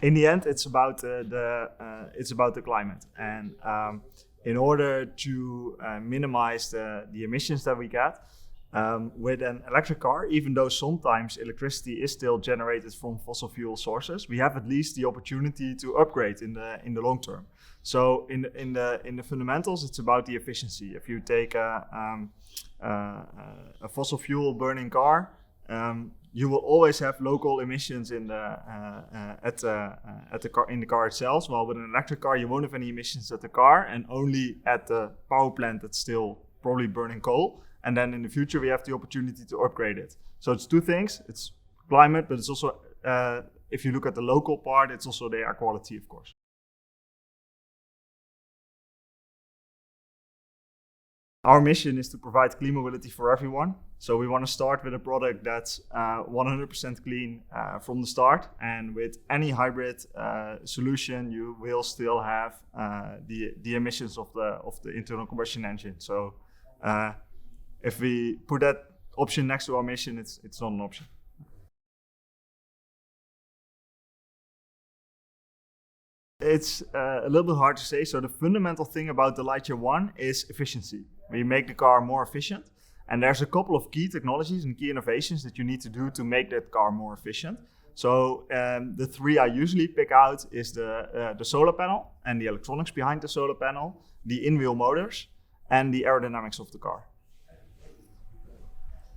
in the end, it's about the climate, and in order to minimize the emissions that we get with an electric car, even though sometimes electricity is still generated from fossil fuel sources, we have at least the opportunity to upgrade in the long term. So in the fundamentals, it's about the efficiency. If you take a fossil fuel burning car, you will always have local emissions in the car itself. While with an electric car, you won't have any emissions at the car, and only at the power plant that's still probably burning coal. And then in the future, we have the opportunity to upgrade it. So it's two things: it's climate, but it's also, if you look at the local part, it's also the air quality, of course. Our mission is to provide clean mobility for everyone. So we want to start with a product that's 100% clean from the start. And with any hybrid solution, you will still have the emissions of the internal combustion engine. So if we put that option next to our mission, it's not an option. It's a little bit hard to say. So the fundamental thing about the Lightyear One is efficiency. We make the car more efficient, and there's a couple of key technologies and key innovations that you need to do to make that car more efficient. So the three I usually pick out is the solar panel and the electronics behind the solar panel, the in-wheel motors, and the aerodynamics of the car.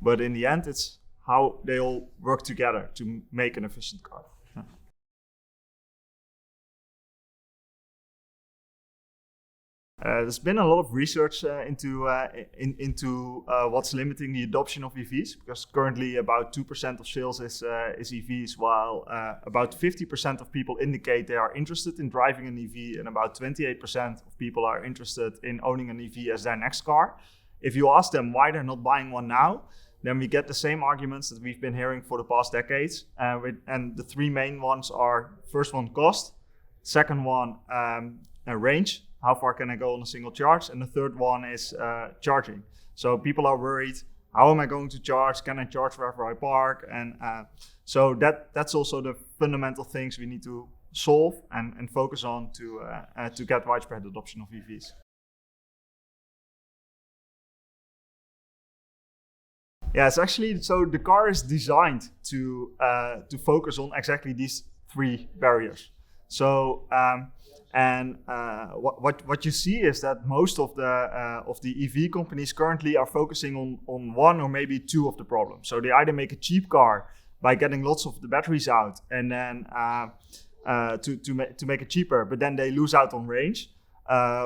But in the end, it's how they all work together to make an efficient car. There's been a lot of research into what's limiting the adoption of EVs, because currently about 2% of sales is EVs, while about 50% of people indicate they are interested in driving an EV, and about 28% of people are interested in owning an EV as their next car. If you ask them why they're not buying one now, then we get the same arguments that we've been hearing for the past decades. And the three main ones are: first one, cost; second one, range. How far can I go on a single charge? And the third one is charging. So people are worried, how am I going to charge? Can I charge wherever I park? And so that's also the fundamental things we need to solve and focus on to get widespread adoption of EVs. Yeah, it's actually, so the car is designed to focus on exactly these three barriers. So what you see is that most of the EV companies currently are focusing on one or maybe two of the problems. So they either make a cheap car by getting lots of the batteries out, and then to make it cheaper, but then they lose out on range.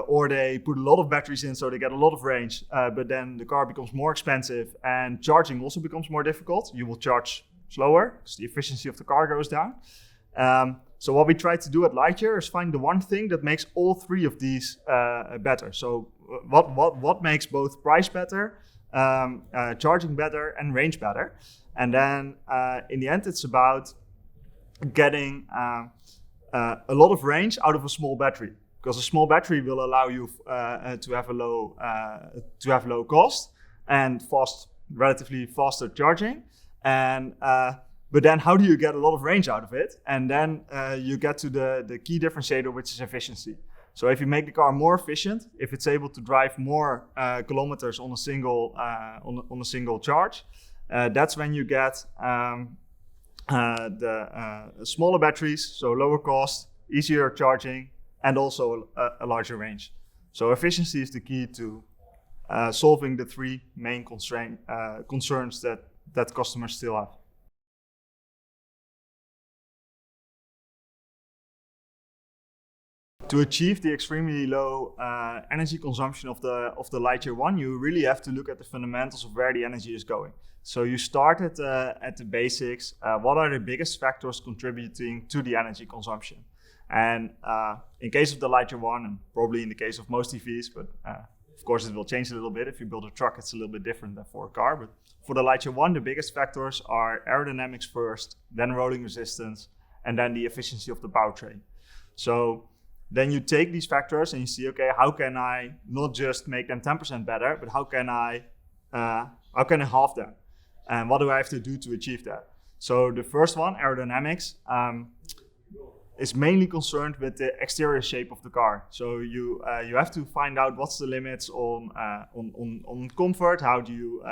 Or they put a lot of batteries in, so they get a lot of range, but then the car becomes more expensive and charging also becomes more difficult. You will charge slower because the efficiency of the car goes down. So what we try to do at Lightyear is find the one thing that makes all three of these better. So what makes both price better, charging better, and range better? And then in the end, it's about getting a lot of range out of a small battery. Because a small battery will allow you to have low cost and relatively faster charging. And but then how do you get a lot of range out of it? And then you get to the key differentiator, which is efficiency. So if you make the car more efficient, if it's able to drive more kilometers on a single charge, that's when you get the smaller batteries, so lower cost, easier charging, and also a larger range. So efficiency is the key to solving the three main concerns that customers still have. To achieve the extremely low energy consumption of the Lightyear One, you really have to look at the fundamentals of where the energy is going. So you start at the basics. What are the biggest factors contributing to the energy consumption? And in case of the Lightyear One, and probably in the case of most EVs, but of course it will change a little bit. If you build a truck, it's a little bit different than for a car. But for the Lightyear One, the biggest factors are aerodynamics first, then rolling resistance, and then the efficiency of the powertrain. So then you take these factors and you see, okay, how can I not just make them 10% better, but how can I halve them? And what do I have to do to achieve that? So the first one, aerodynamics. is mainly concerned with the exterior shape of the car. So you have to find out what's the limits on comfort. How do you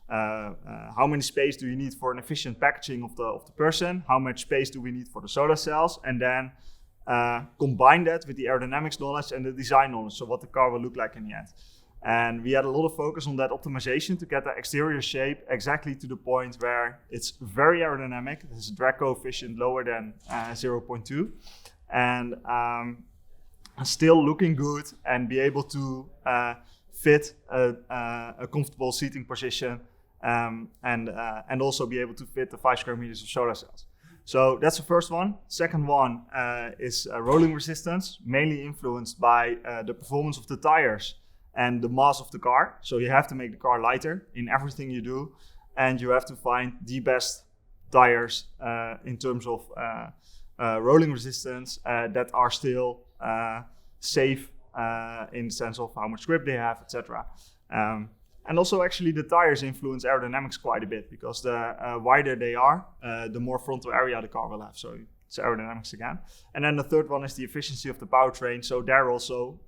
how many space do you need for an efficient packaging of the person? How much space do we need for the solar cells? And then combine that with the aerodynamics knowledge and the design knowledge. So what the car will look like in the end. And we had a lot of focus on that optimization to get the exterior shape exactly to the point where it's very aerodynamic. There's a drag coefficient lower than 0.2, and still looking good and be able to fit a comfortable seating position, and also be able to fit the 5 square meters of solar cells. So that's the first one. Second one is rolling resistance, mainly influenced by the performance of the tires and the mass of the car. So you have to make the car lighter in everything you do, and you have to find the best tires in terms of rolling resistance that are still safe in the sense of how much grip they have, etc. And also actually the tires influence aerodynamics quite a bit, because the wider they are, the more frontal area the car will have. So it's aerodynamics again. And then the third one is the efficiency of the powertrain. So there also,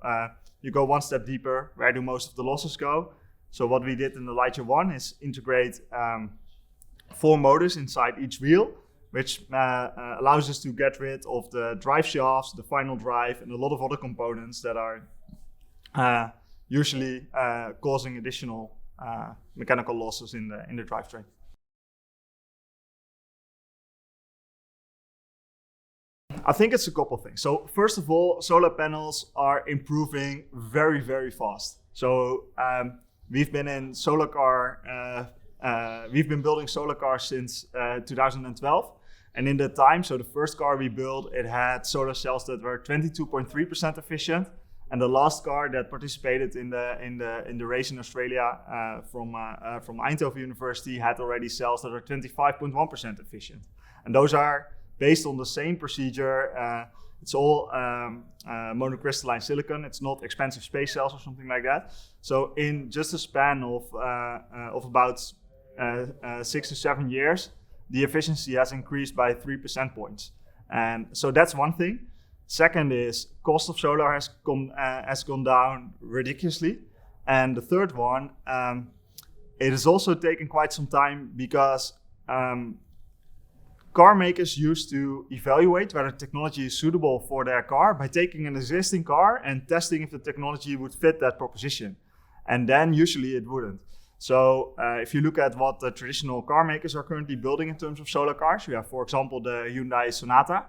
you go one step deeper. Where do most of the losses go? So what we did in the Lightyear 1 is integrate 4 motors inside each wheel, which allows us to get rid of the drive shafts, the final drive, and a lot of other components that are usually causing additional mechanical losses in the drivetrain. I think it's a couple things. So first of all, solar panels are improving very, very fast. So we've been in solar car, we've been building solar cars since 2012. And in that time, so the first car we built, it had solar cells that were 22.3% efficient. And the last car that participated in the race in Australia from Eindhoven University had already cells that are 25.1% efficient. And those are based on the same procedure. It's all monocrystalline silicon. It's not expensive space cells or something like that. So in just a span of about 6 to 7 years, the efficiency has increased by 3 percentage points. And so that's one thing. Second is cost of solar has gone down ridiculously. And the third one, it has also taken quite some time, because car makers used to evaluate whether technology is suitable for their car by taking an existing car and testing if the technology would fit that proposition. And then usually it wouldn't. So if you look at what the traditional car makers are currently building in terms of solar cars, you have, for example, the Hyundai Sonata.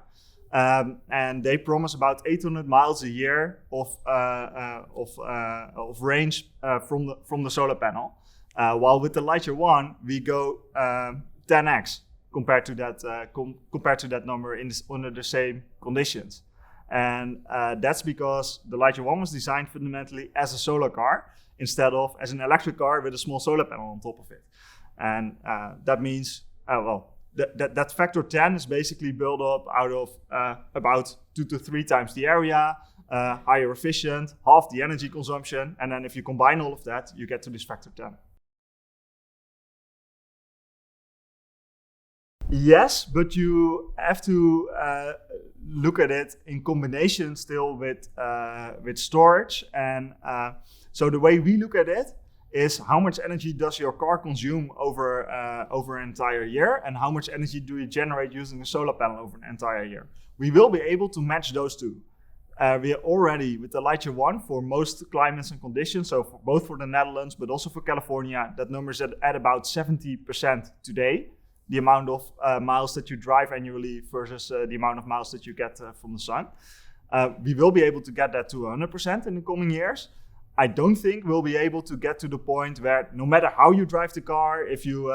And they promise about 800 miles a year of range from the solar panel. While with the Lightyear 1, we go 10x compared to that number under the same conditions. And that's because the Lightyear 1 was designed fundamentally as a solar car instead of as an electric car with a small solar panel on top of it. And that means, that factor 10 is basically built up out of about 2 to 3 times the area, higher efficient, half the energy consumption. And then if you combine all of that, you get to this factor 10. Yes, but you have to look at it in combination still with storage. And so the way we look at it is how much energy does your car consume over an entire year, and how much energy do you generate using a solar panel over an entire year. We will be able to match those two. We are already with the Lightyear 1 for most climates and conditions, so both for the Netherlands but also for California, that number is at about 70% today. The amount of miles that you drive annually versus the amount of miles that you get from the sun. We will be able to get that to 100% in the coming years. I don't think we'll be able to get to the point where no matter how you drive the car, if you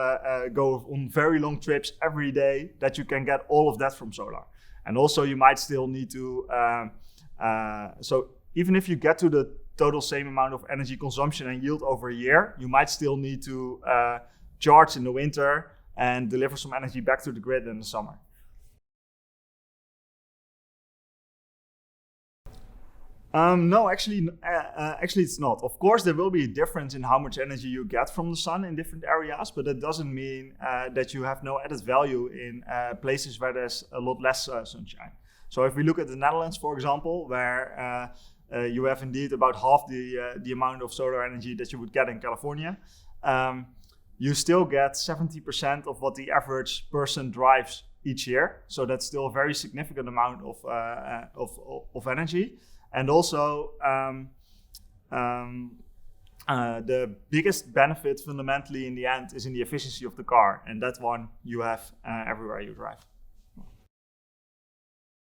go on very long trips every day, that you can get all of that from solar. And also you might still need to, so even if you get to the total same amount of energy consumption and yield over a year, you might still need to charge in the winter and deliver some energy back to the grid in the summer. No, actually it's not. Of course, there will be a difference in how much energy you get from the sun in different areas, but that doesn't mean that you have no added value in places where there's a lot less sunshine. So if we look at the Netherlands, for example, where you have indeed about half the amount of solar energy that you would get in California, you still get 70% of what the average person drives each year. So that's still a very significant amount of energy. And also, the biggest benefit fundamentally in the end is in the efficiency of the car. And that one you have everywhere you drive.